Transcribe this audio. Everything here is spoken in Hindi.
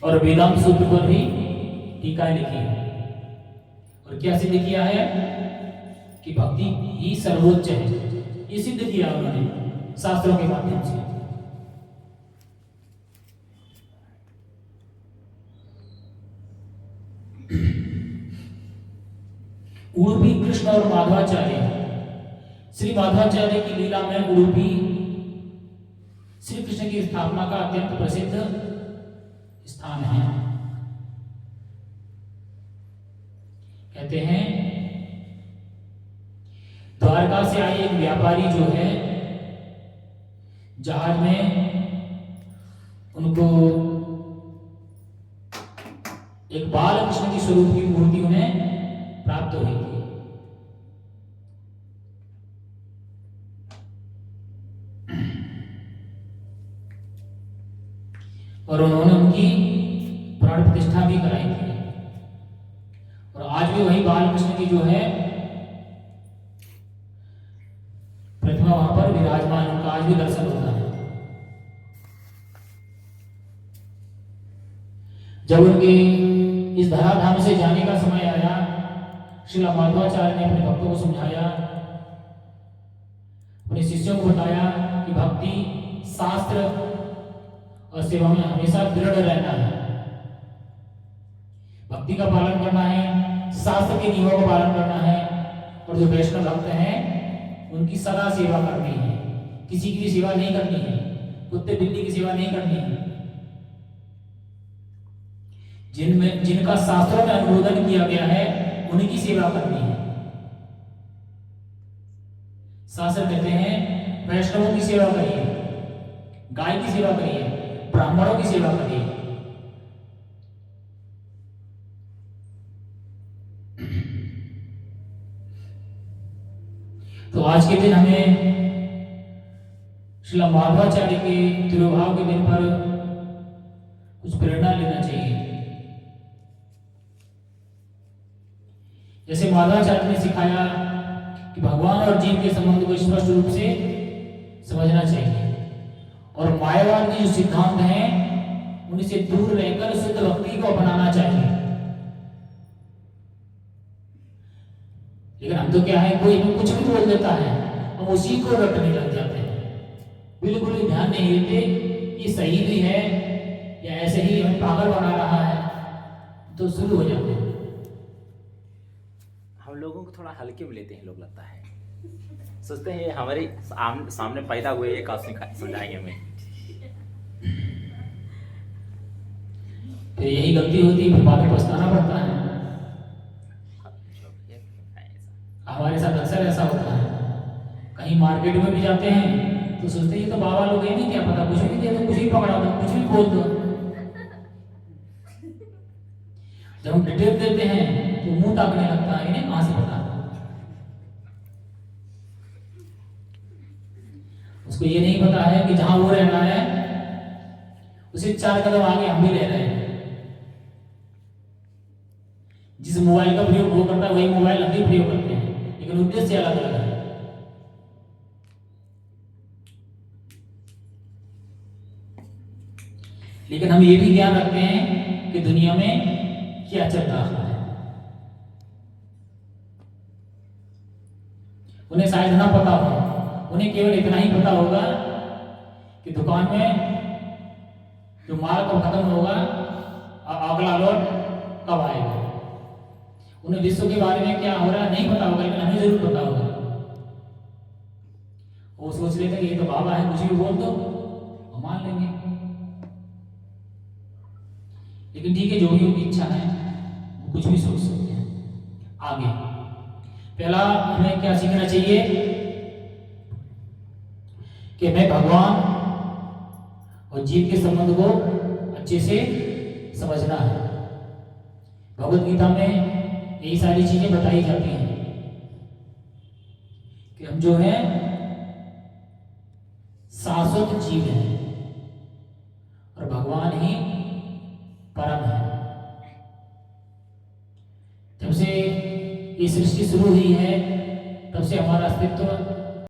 और वेदांत सूत्र पर भी टीकाएं लिखी है। और क्या सिद्ध किया है कि भक्ति ही सर्वोच्च है, ये सिद्ध किया उन्होंने शास्त्रों के माध्यम से। उडुपी कृष्ण और माधवाचार्य, श्री माधवाचार्य की लीला में उडुपी श्री कृष्ण की स्थापना का अत्यंत प्रसिद्ध स्थान है। कहते हैं द्वारका से आए एक व्यापारी जो है, जहाज में उनको एक बाल कृष्ण की स्वरूप की मूर्ति उन्हें प्राप्त हुई थी। और उन्होंने उनकी प्राण प्रतिष्ठा भी कराई थी। और आज भी वही बाल कृष्ण की जो है प्रतिमा वहां पर विराजमान, उनका आज भी दर्शन होता है। जब उनके इस धराधाम से जाने का समय आया, श्री माधवाचार्य ने अपने भक्तों को समझाया, अपने शिष्यों को बताया कि भक्ति, शास्त्र और सेवा में हमेशा दृढ़ रहना है। भक्ति का पालन करना है, शास्त्र के नियमों का पालन करना है, और जो वैष्णव भक्त हैं उनकी सदा सेवा करनी है। किसी की भी सेवा नहीं करनी है, कुत्ते बिल्ली की सेवा नहीं करनी है। जिनका शास्त्रों में अनुमोदन किया गया है उनकी सेवा करनी है। शास्त्र कहते हैं वैष्णवों की सेवा करिए, गाय की सेवा करिए, ब्राह्मणों की सेवा करिए। तो आज के दिन हमें श्री माधवाचार्य के तिरुभाव के दिन पर कुछ प्रेरणा लेना चाहिए। जैसे माधवाचार्य ने सिखाया कि भगवान और जीव के संबंध को स्पष्ट रूप से समझना चाहिए, और मायावाद के जो सिद्धांत हैं उनसे दूर रहकर शुद्ध भक्ति को अपनाना चाहिए। लेकिन हम तो क्या है, कोई कुछ भी बोल देता है, हम उसी को रटने लग जाते हैं, बिल्कुल भी ध्यान नहीं देते ये सही भी है या ऐसे ही हमें पागल बना रहा है, तो शुरू हो जाते हैं। हम लोगों को थोड़ा हल्के में लेते हैं लोग, लगता है सोचते हैं ये हमारे सामने पैदा हुए, ये कौन समझाएंगे हमें। तो यही गलती होती है, बाद में पछताना पड़ता है। हमारे साथ अक्सर ऐसा होता है, कहीं मार्केट में भी जाते हैं तो सोचते हैं ये तो बाबा लोग हैं, नहीं क्या पता, कुछ भी दे दो, कुछ भी पकड़ा दो, कुछ भी बोल दो। जब हम डिटेल देते हैं तो मुंह ताकने लगता है, इन्हें कहां से पता। उसको ये नहीं पता है कि जहां वो रहना है उसे 4 कदम आगे हम भी रह रहे हैं। जिस मोबाइल का प्रयोग वो करता है वही मोबाइल हम भी प्रयोग करते हैं, लेकिन उद्देश्य अलग अलग है। लेकिन हम ये भी ध्यान रखते हैं कि दुनिया में क्या चल रहा है। उन्हें शायद ना पता हो, उन्हें केवल इतना ही पता होगा कि दुकान में जो माल कब खत्म होगा और अगला लोड कब आएगा। उन्हें विश्व के बारे में क्या हो रहा है नहीं पता होगा, लेकिन हमें जरूर पता होगा। वो सोच लेते कि ये तो बाबा है, कुछ भी बोल दो हम मान लेंगे। लेकिन ठीक है, जो भी उनकी इच्छा है वो कुछ भी सोच सकते हैं। आगे पहला हमें क्या सीखना चाहिए कि मैं भगवान और जीव के संबंध को अच्छे से समझना है। भगवत गीता में यही सारी चीजें बताई जाती हैं कि हम जो है शाश्वत जीव हैं और भगवान ही परम है। जब से ये सृष्टि शुरू हुई है तब से हमारा अस्तित्व